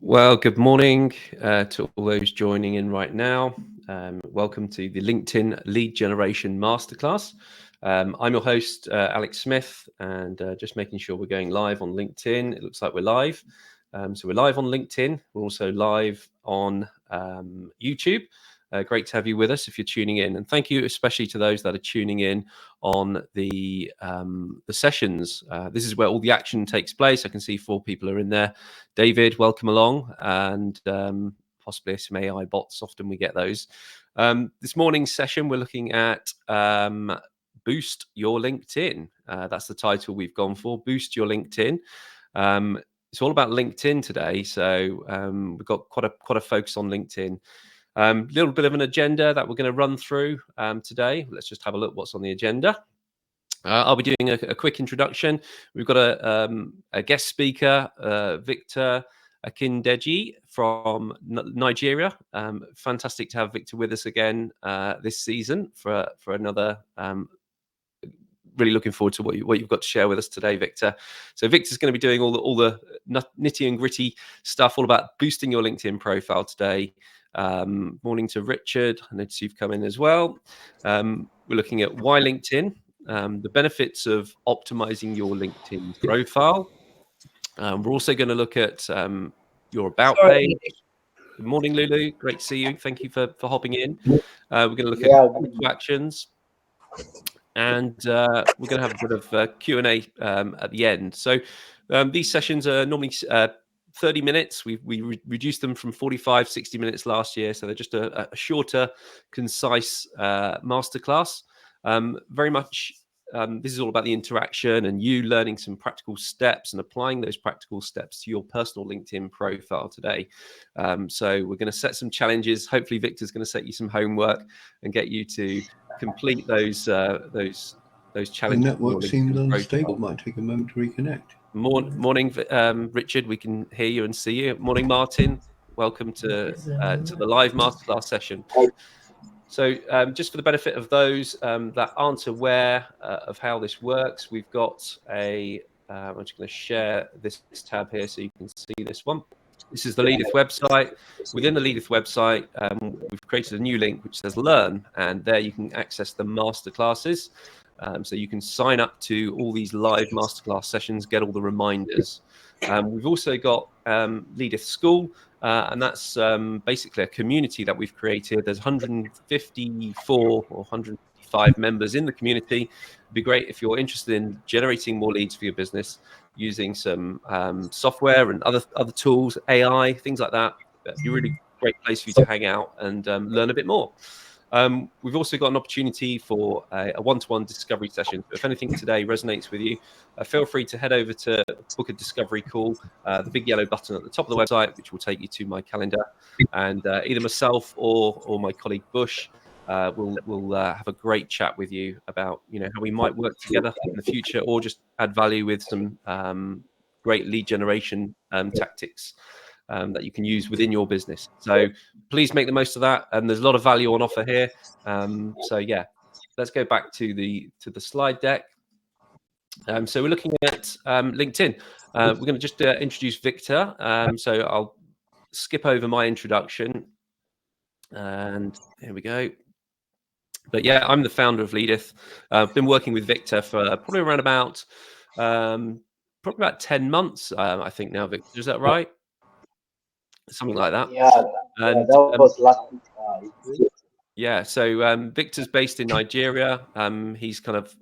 Well, good morning to all those joining in right now. Welcome to the LinkedIn Lead Generation Masterclass. I'm your host, Alex Smith, and just making sure we're going live on LinkedIn. It looks like we're live. So we're live on LinkedIn. We're also live on YouTube. Great to have you with us if you're tuning in, and thank you especially to those that are tuning in on the sessions. This is where all the action takes place. I can see 4 people are in there. David, welcome along, and possibly some AI bots. Often we get those. This morning's session, we're looking at Boost Your LinkedIn. That's the title we've gone for, Boost Your LinkedIn. It's all about LinkedIn today, so we've got quite a focus on LinkedIn. Little bit of an agenda that we're going to run through today. Let's just have a look what's on the agenda. I'll be doing a quick introduction. We've got a guest speaker, Victor Akindeji from Nigeria. Fantastic to have Victor with us again this season for another. Really looking forward to what you've got to share with us today, Victor. So Victor's going to be doing all the nitty and gritty stuff, all about boosting your LinkedIn profile today. Morning to Richard. I notice you've come in as well. We're looking at why LinkedIn, the benefits of optimizing your LinkedIn profile. We're also going to look at your about page. Good morning, Lulu. Great to see you. Thank you for hopping in. We're going to look at call to actions. And we're going to have a bit of Q&A at the end. So these sessions are normally 30 minutes. We reduced them from 45, 60 minutes last year. So they're just a shorter, concise masterclass. Very much, this is all about the interaction and you learning some practical steps and applying those practical steps to your personal LinkedIn profile today. So we're going to set some challenges. Hopefully Victor's going to set you some homework and get you to complete those challenges. The network seems unstable. Might take a moment to reconnect. Morning, Richard. We can hear you and see you. Morning, Martin. Welcome to the live masterclass session. So just for the benefit of those that aren't aware of how this works, we've got I'm just going to share this tab here so you can see this one. This is the Leadith website. Within the Leadith website, we've created a new link which says Learn, and there you can access the masterclasses. So you can sign up to all these live masterclass sessions, get all the reminders. We've also got Leadith School, and that's basically a community that we've created. There's 154 or 155 members in the community. It'd be great if you're interested in generating more leads for your business using some software and other tools, AI, things like that. It'd be a really great place for you to hang out and learn a bit more. We've also got an opportunity for a one-to-one discovery session. If anything today resonates with you, feel free to head over to book a discovery call, the big yellow button at the top of the website, which will take you to my calendar. And either myself or my colleague Bush we'll have a great chat with you about how we might work together in the future, or just add value with some great lead generation tactics that you can use within your business. So please make the most of that, and there's a lot of value on offer here. So yeah, let's go back to the slide deck. So we're looking at LinkedIn. We're going to just introduce Victor. So I'll skip over my introduction, and here we go. But yeah, I'm the founder of Leadith. I've been working with Victor for probably around about 10 months, I think now, Victor. Is that right? Something like that. Yeah, and, that was last week. Yeah, so Victor's based in Nigeria. He's kind of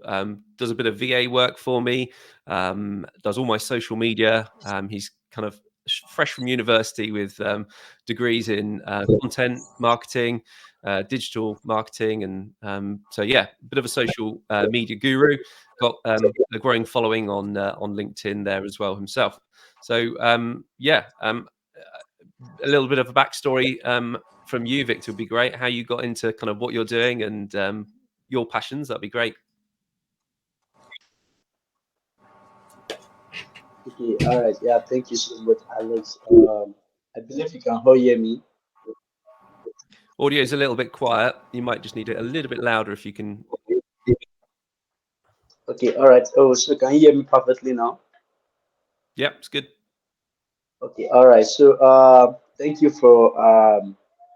does a bit of VA work for me, does all my social media. He's kind of fresh from university with degrees in content marketing, digital marketing, and so yeah, a bit of a social media guru. Got a growing following on LinkedIn there as well himself. So yeah, a little bit of a backstory from you, Victor, would be great. How you got into kind of what you're doing and your passions, that'd be great. Okay, all right. Yeah, thank you so much, Alex. I believe you can all hear me. Audio is a little bit quiet. You might just need it a little bit louder if you can. Okay, all right. Oh, so can you hear me perfectly now? Yep, it's good. Okay, all right. So, thank you for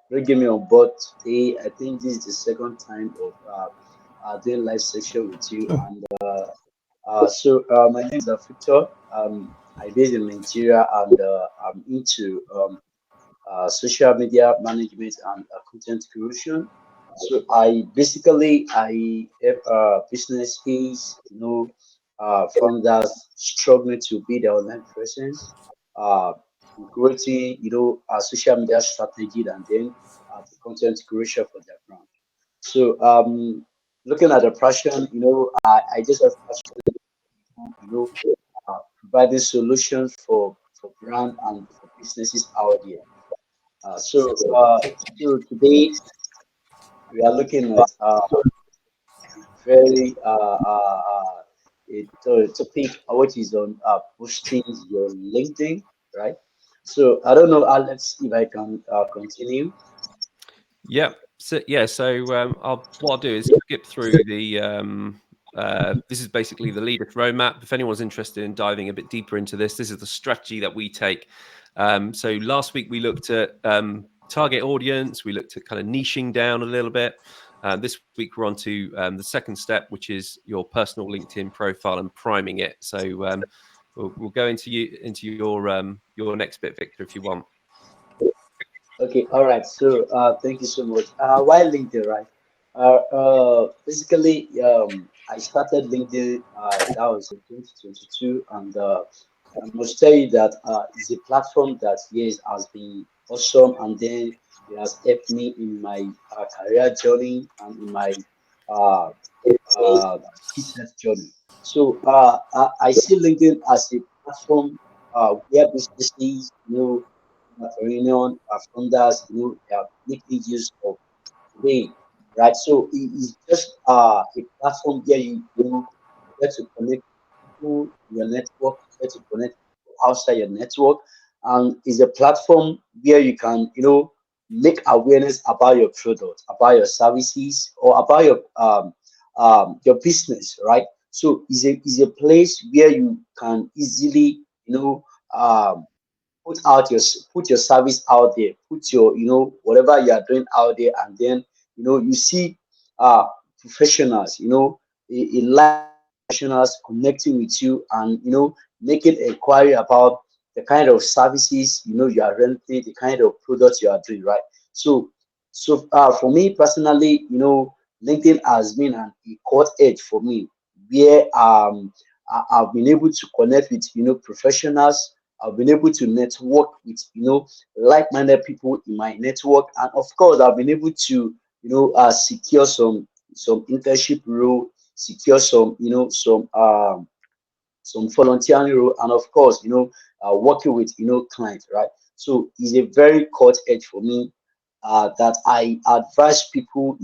bringing me on board today. I think this is the second time of doing live session with you. Oh, And my name is Victor. I based in Nigeria, and I'm into social media management and content creation. So I have businesses, founders struggling to build their online presence, uh, creating, a social media strategy, and then the content creation for their brand. So looking at the passion, I just have passion, providing solutions for brand and for businesses out there. So today we are looking at very a topic which is on boosting your LinkedIn, right? So I don't know, Alex, if I can continue. Yeah. So what I'll do is skip through the. This is basically the leader roadmap. If anyone's interested in diving a bit deeper into this is the strategy that we take. So last week we looked at target audience. We looked at kind of niching down a little bit. This week we're on to the second step, which is your personal LinkedIn profile and priming it. So we'll go into your next bit, Victor, if you want. Okay, all right. So, thank you so much. Why LinkedIn, right? Basically, I started LinkedIn. That was in 2022, and I must tell you that it's a platform that yes has been awesome, and then it has helped me in my career journey and in my uh, business journey. So, I see LinkedIn as a platform where businesses, reunion founders, they are making use of today, right? So it's just a platform where you get to connect to your network, get to connect outside your network, and is a platform where you can, make awareness about your product, about your services, or about your business, right? So is a place where you can easily, um, put your service out there, put your whatever you are doing out there, and then you see uh professionals, a live professionals connecting with you, and making inquiry about the kind of services you are renting, the kind of products you are doing, right? So for me personally, LinkedIn has been a cut edge for me, where I've been able to connect with professionals. I've been able to network with like-minded people in my network, and of course, I've been able to secure some internship role, secure some volunteering role, and of course, working with clients, right? So it's a very cut edge for me that I advise people,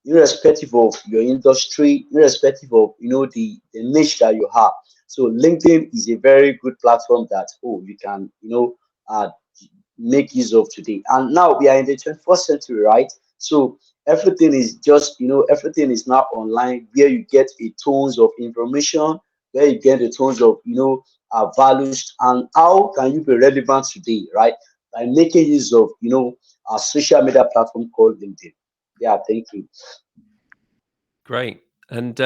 irrespective of your industry, irrespective of the niche that you have. So LinkedIn is a very good platform that you can make use of today. And now we are in the 21st century, right? So everything is now online, where you get a tons of information, where you get a tons of values, and how can you be relevant today, right? By making use of a social media platform called LinkedIn. Yeah, thank you. Great. And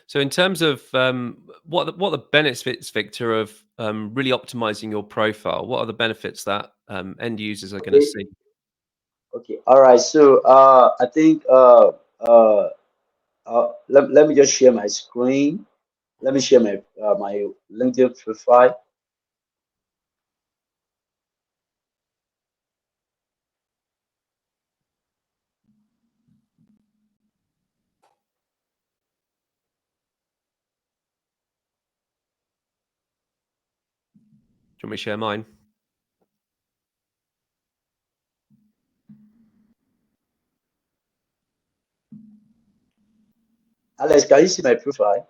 so, in terms of what are the benefits, Victor, of really optimizing your profile? What are the benefits that end users are going to Okay, see? okay, all right. So I think let me just share my screen. Let me share my LinkedIn profile. Do you want me to share mine? Alex, can you see my profile?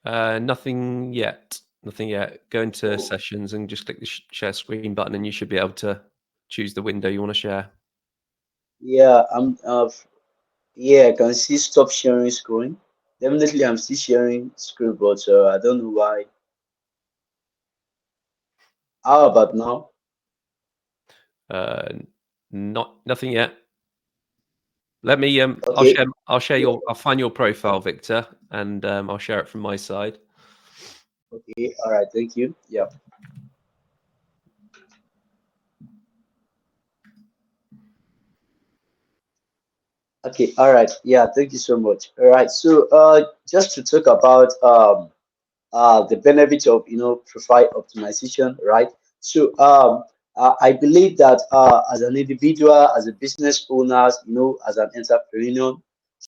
Nothing yet. Nothing yet. Go into Oh, sessions and just click the share screen button, and you should be able to choose the window you want to share. yeah, yeah, I can see stop sharing screen. Definitely, I'm still sharing screen, but I don't know why. How about now? Uh, nothing yet. Let me Okay. I'll share Yeah. I'll find your profile, Victor, and I'll share it from my side. Okay. All right. Thank you. Yeah. Okay. All right. Yeah. Thank you so much. All right. So, just to talk about the benefit of profile optimization, right? So, I believe that as an individual, as a business owner, as an entrepreneur,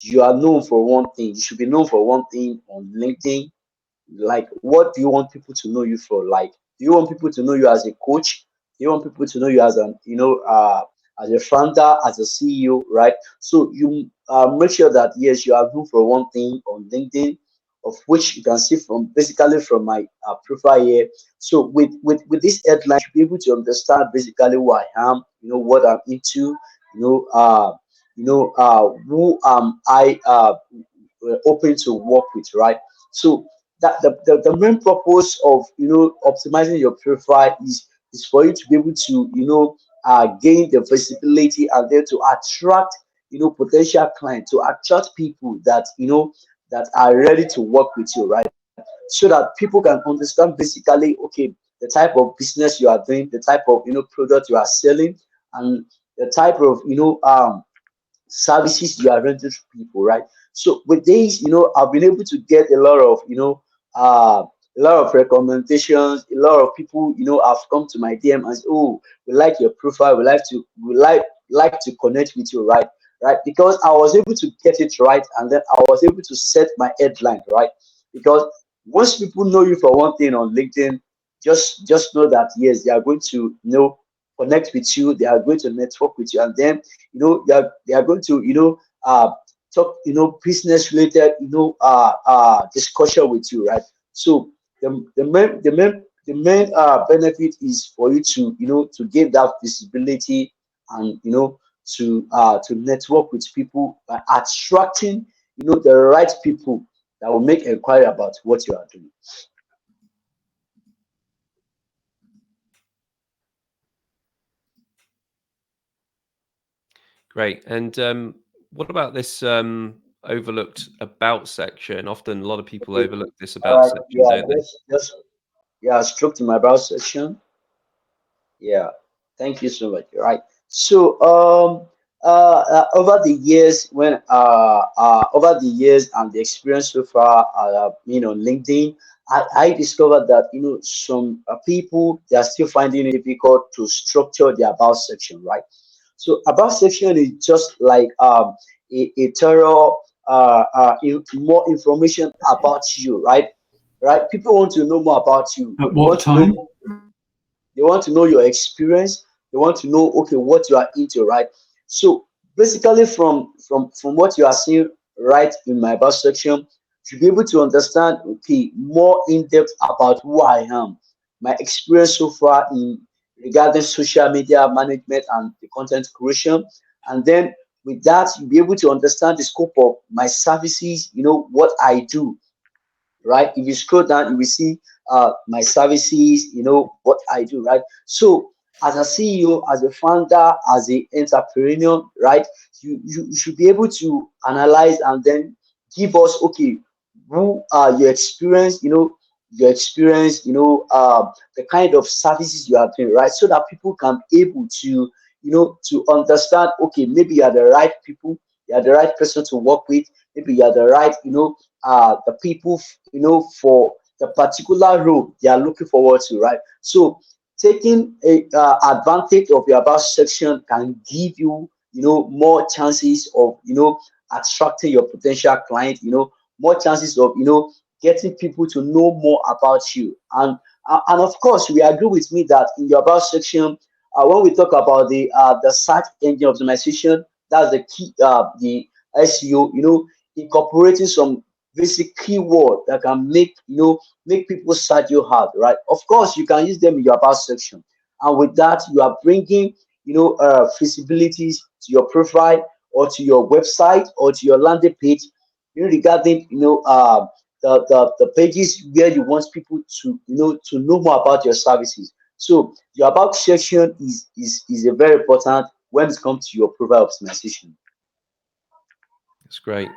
you are known for one thing. You should be known for one thing on LinkedIn. Like, what do you want people to know you for? Like, do you want people to know you as a coach? Do you want people to know you as an as a founder, as a CEO, right? So you make sure that yes, you are known for one thing on LinkedIn, of which you can see from basically from my profile here. So with this headline, you'll be able to understand basically who I am, what I'm into, you know uh who am I open to work with, right? So that the main purpose of optimizing your profile is for you to be able to gain the visibility and then to attract potential clients, to attract people that that are ready to work with you, right? So that people can understand basically, okay, the type of business you are doing, the type of product you are selling, and the type of services you are rendering to people, right? So with this, I've been able to get a lot of, a lot of recommendations. A lot of people, have come to my DM and say, "Oh, we like your profile. We like to connect with you, right? Right?" Because I was able to get it right, and then I was able to set my headline right. Because once people know you for one thing on LinkedIn, just know that yes, they are going to connect with you. They are going to network with you, and then they are going to talk business related discussion with you, right? So the main benefit is for you to to gain that visibility, and to network with people by attracting the right people that will make inquiry about what you are doing. Great. And what about this overlooked about section? Often a lot of people Okay. overlook this All about right. section, Yeah. don't they? Just yeah. Stroke to my browser section. Yeah, thank you so much. Right. So over the years, over the years and the experience so far, on LinkedIn, I discovered that some people, they are still finding it difficult to structure their about section, right? So about section is just like a thorough more information about you, right? Right. People want to know more about you. At They what want to know time? they want to know your experience. They want to know, okay, what you are into, right? So basically, from what you are seeing right in my about section, to be able to understand, okay, more in depth about who I am, my experience so far in regarding social media management and the content creation, and then with that, you'll be able to understand the scope of my services. What I do, right? If you scroll down, you will see my services, what I do, right? So as a CEO, as a founder, as an entrepreneur, right? You should be able to analyze and then give us, okay, who your experience, your experience, the kind of services you are doing, right? So that people can be able to, to understand, okay, maybe you are the right people, you are the right person to work with, maybe you are the right, the people, for the particular role they are looking forward to, right? So taking a advantage of your about section can give you, more chances of, attracting your potential client, more chances of, getting people to know more about you. And of course, we agree with me that in your about section, when we talk about the search engine optimization, that's the key, the SEO, incorporating some basic keyword that can make people search you hard, right? Of course, you can use them in your about section, and with that, you are bringing visibilities to your profile or to your website or to your landing page, regarding the pages where you want people to to know more about your services. So your about section is a very important when it comes to your profile optimization. That's great.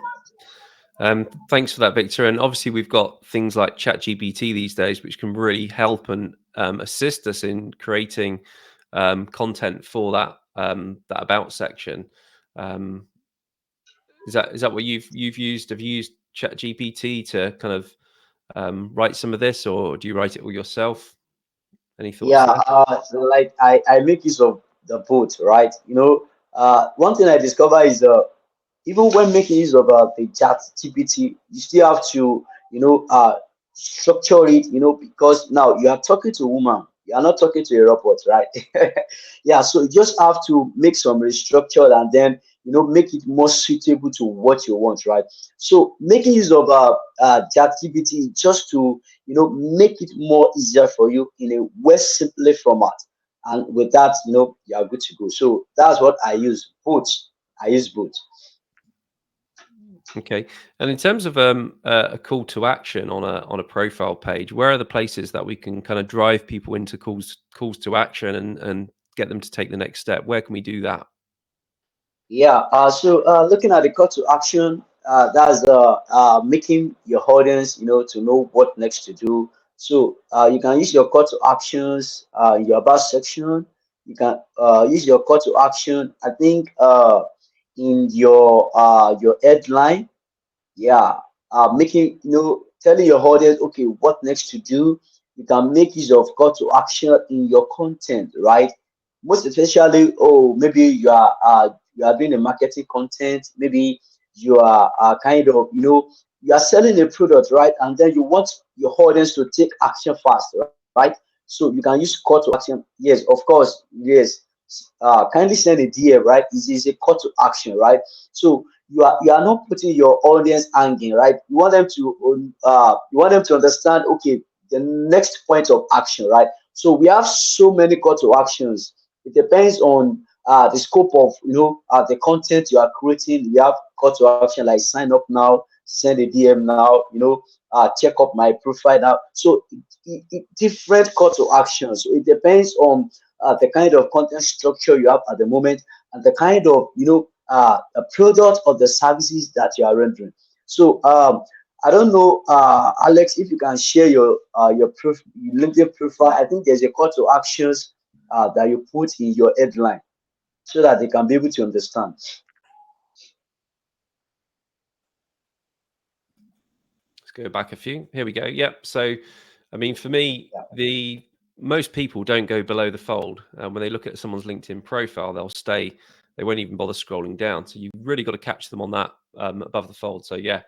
Thanks for that, Victor. And obviously, we've got things like ChatGPT these days, which can really help and assist us in creating content for that that about section. Is that what you've used? Have you used ChatGPT to kind of write some of this, or do you write it all yourself? Any thoughts Yeah, there? like I make use of the both, right? One thing I discover is even when making use of the chat GPT, you still have to, structure it, because now you are talking to a woman, you are not talking to a robot, right? Yeah, so you just have to make some restructure and then, make it more suitable to what you want, right? So making use of chat GPT just to, make it more easier for you in a way simpler format. And with that, you are good to go. So that's what I use, both. I use both. Okay. And in terms of a call to action on a profile page, where are the places that we can kind of drive people into calls to action and get them to take the next step? Where can we do that? Yeah, so looking at the call to action, that's making your audience, to know what next to do. So you can use your call to actions in your about section. You can use your call to action, I think, in your headline. Yeah, making, telling your audience, okay, what next to do. You can make use of call to action in your content, right? Most especially, oh, maybe you are doing a marketing content, maybe you are kind of, you are selling a product, right? And then you want your audience to take action fast, right? So you can use call to action. Yes, of course, yes. Kindly send a DM, right? Is a call to action, right? So you are not putting your audience hanging, right? You want them to understand, okay, the next point of action, right? So we have so many call to actions. It depends on the scope of, the content you are creating. We have call to action like sign up now, send a DM now, check up my profile now. So different call to actions. So it depends on the kind of content structure you have at the moment and the kind of, the product or the services that you are rendering. So I don't know, Alex, if you can share your LinkedIn profile. I think there's a call to actions that you put in your headline so that they can be able to understand. Let's go back a few. Here we go. Yep. So, I mean, for me, the most people don't go below the fold. When they look at someone's LinkedIn profile, they'll stay. They won't even bother scrolling down. So you've really got to catch them on that above the fold. So yeah,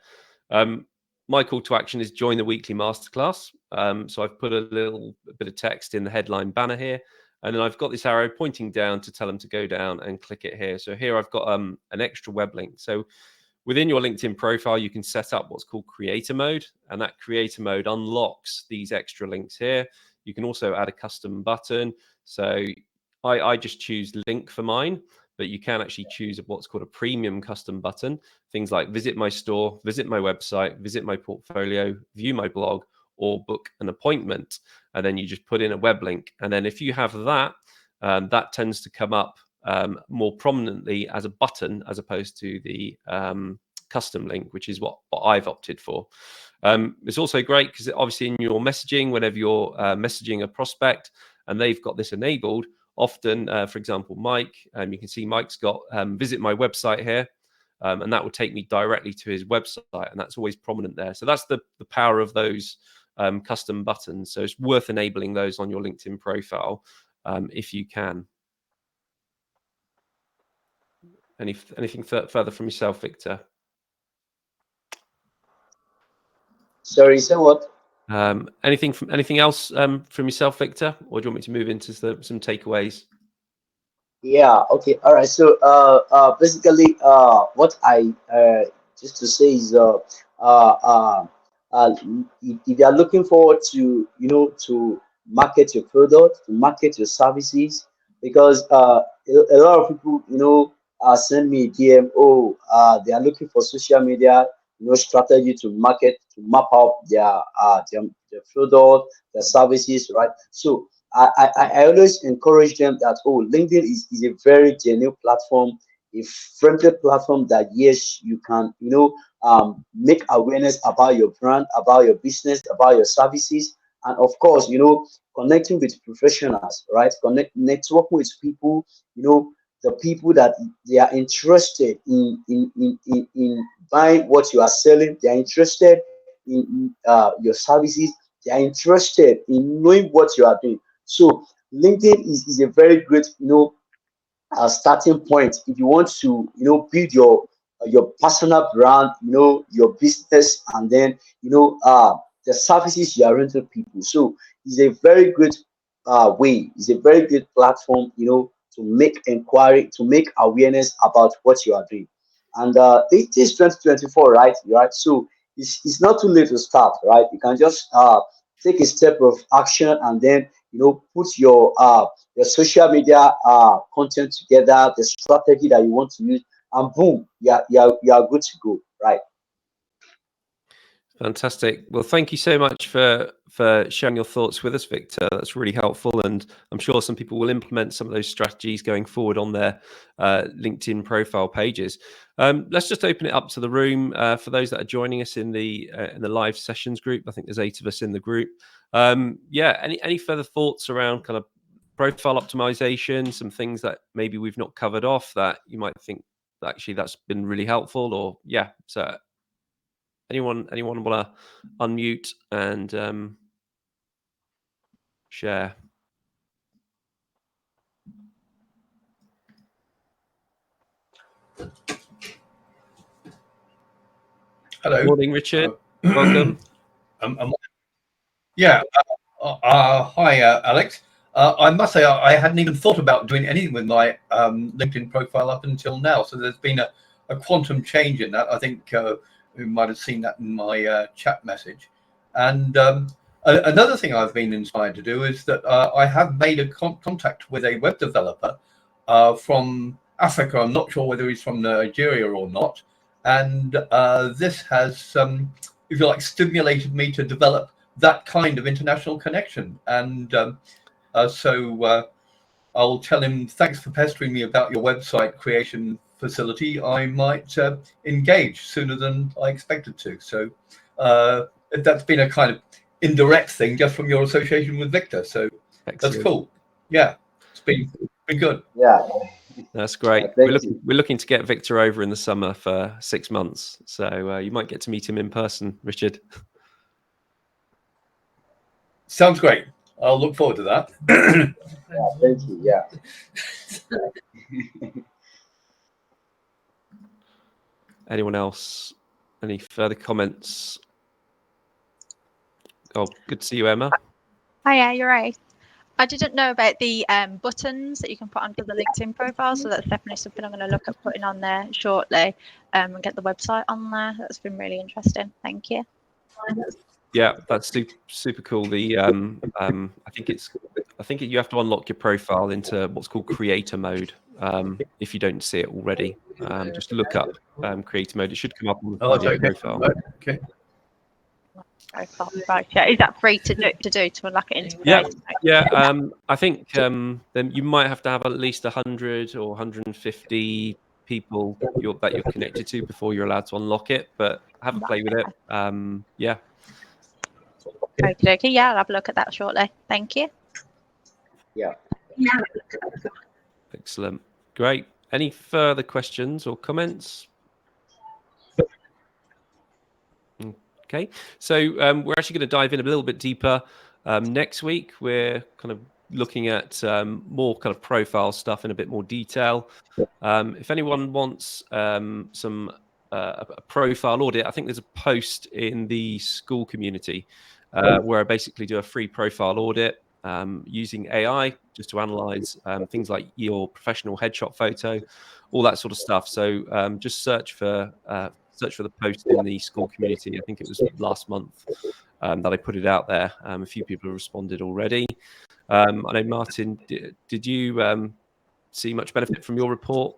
my call to action is join the weekly masterclass. So I've put a little bit of text in the headline banner here, and then I've got this arrow pointing down to tell them to go down and click it here. So here I've got an extra web link. So within your LinkedIn profile, you can set up what's called creator mode, and that creator mode unlocks these extra links here. You can also add a custom button. So I just choose link for mine, but you can actually choose what's called a premium custom button. Things like visit my store, visit my website, visit my portfolio, view my blog, or book an appointment. And then you just put in a web link. And then if you have that, that tends to come up more prominently as a button as opposed to the custom link, which is what I've opted for. It's also great because obviously in your messaging, whenever you're messaging a prospect and they've got this enabled, often, for example, Mike, you can see Mike's got visit my website here. And that will take me directly to his website, and that's always prominent there. So that's the power of those custom buttons. So it's worth enabling those on your LinkedIn profile if you can. Anything further from yourself, Victor? Sorry, say what? Anything else from yourself, Victor, or do you want me to move into some takeaways? Yeah, okay, all right. So basically what I just to say is uh, uh, if you are looking forward to, to market your product, to market your services, because a lot of people, send me a DM. Oh, they are looking for social media, strategy to market, to map out their product, their services, right? So I always encourage them that, oh, LinkedIn is a very genuine platform, a friendly platform that, yes, you can, make awareness about your brand, about your business, about your services, and of course, connecting with professionals, right? Networking with people, the people that they are interested in buying what you are selling. They are interested in your services. They are interested in knowing what you are doing. So LinkedIn is a very great, starting point if you want to, build your personal brand, your business, and then the services you are renting people. So it's a very good way. It's a very good platform, to make inquiry, to make awareness about what you are doing. And it is 2024, right? Right. So it's not too late to start, right? You can just take a step of action, and then put your social media content together, the strategy that you want to use, and boom, you are good to go, right? Fantastic. Well, thank you so much for sharing your thoughts with us, Victor. That's really helpful, and I'm sure some people will implement some of those strategies going forward on their LinkedIn profile pages. Let's just open it up to the room for those that are joining us in the live sessions group. I think there's 8 of us in the group. Any further thoughts around kind of profile optimization? Some things that maybe we've not covered off that you might think actually that's been really helpful, or so. Anyone want to unmute and share? Hello. Morning, Richard. Welcome. Yeah. Hi, Alex. I must say I hadn't even thought about doing anything with my LinkedIn profile up until now. So there's been a quantum change in that. I think you might have seen that in my chat message. And another thing I've been inspired to do is that I have made a contact with a web developer from Africa. I'm not sure whether he's from Nigeria or not. And this has, if you like, stimulated me to develop that kind of international connection. And so I'll tell him, thanks for pestering me about your website creation facility. I might engage sooner than I expected to. So that's been a kind of indirect thing just from your association with Victor. So Excellent. That's cool. Yeah, it's been good. Yeah. That's great. We're looking to get Victor over in the summer for 6 months. So you might get to meet him in person, Richard. Sounds great. I'll look forward to that. Yeah, thank you. Yeah. Anyone else? Any further comments? Oh, good to see you, Emma. Hiya, you're right. I didn't know about the buttons that you can put onto the LinkedIn profile, so that's definitely something I'm going to look at putting on there shortly, and get the website on there. That's been really interesting. Thank you. Yeah, that's super cool. The I think you have to unlock your profile into what's called creator mode. If you don't see it already, just look up creator mode. It should come up on the profile. Okay. Right, yeah. Is that free to unlock it into creator mode? Yeah. I think then you might have to have at least 100 or 150 people that you're connected to before you're allowed to unlock it. But have a play with it. Yeah. Okay. Yeah, I'll have a look at that shortly. Thank you. Yeah. Excellent. Great. Any further questions or comments? Okay. So we're actually going to dive in a little bit deeper next week. We're kind of looking at more kind of profile stuff in a bit more detail. If anyone wants some a profile audit, I think there's a post in the school community where I basically do a free profile audit using AI just to analyze things like your professional headshot photo, all that sort of stuff. So just search for the post in the school community. I think it was last month that I put it out there. A few people have responded already. I know, Martin, did you see much benefit from your report?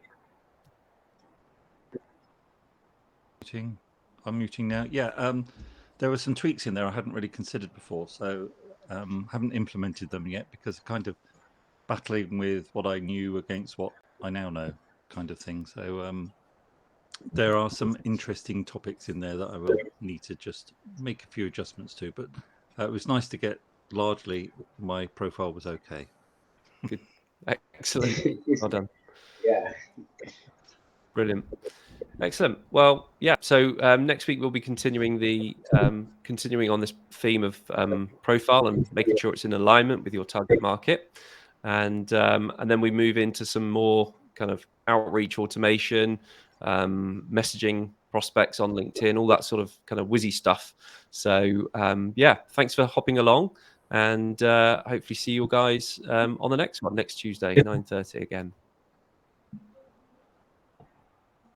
I'm muting now. Yeah, there were some tweaks in there I hadn't really considered before. So haven't implemented them yet because kind of battling with what I knew against what I now know, kind of thing. So there are some interesting topics in there that I will need to just make a few adjustments to. But it was nice to get largely my profile was okay. Good. Excellent. Well done. Yeah. Brilliant. Excellent. Well, yeah. So next week we'll be continuing on this theme of profile and making sure it's in alignment with your target market, and then we move into some more kind of outreach automation, messaging prospects on LinkedIn, all that sort of kind of whizzy stuff. So yeah, thanks for hopping along, and hopefully see you guys on the next one next Tuesday, 9:30 again.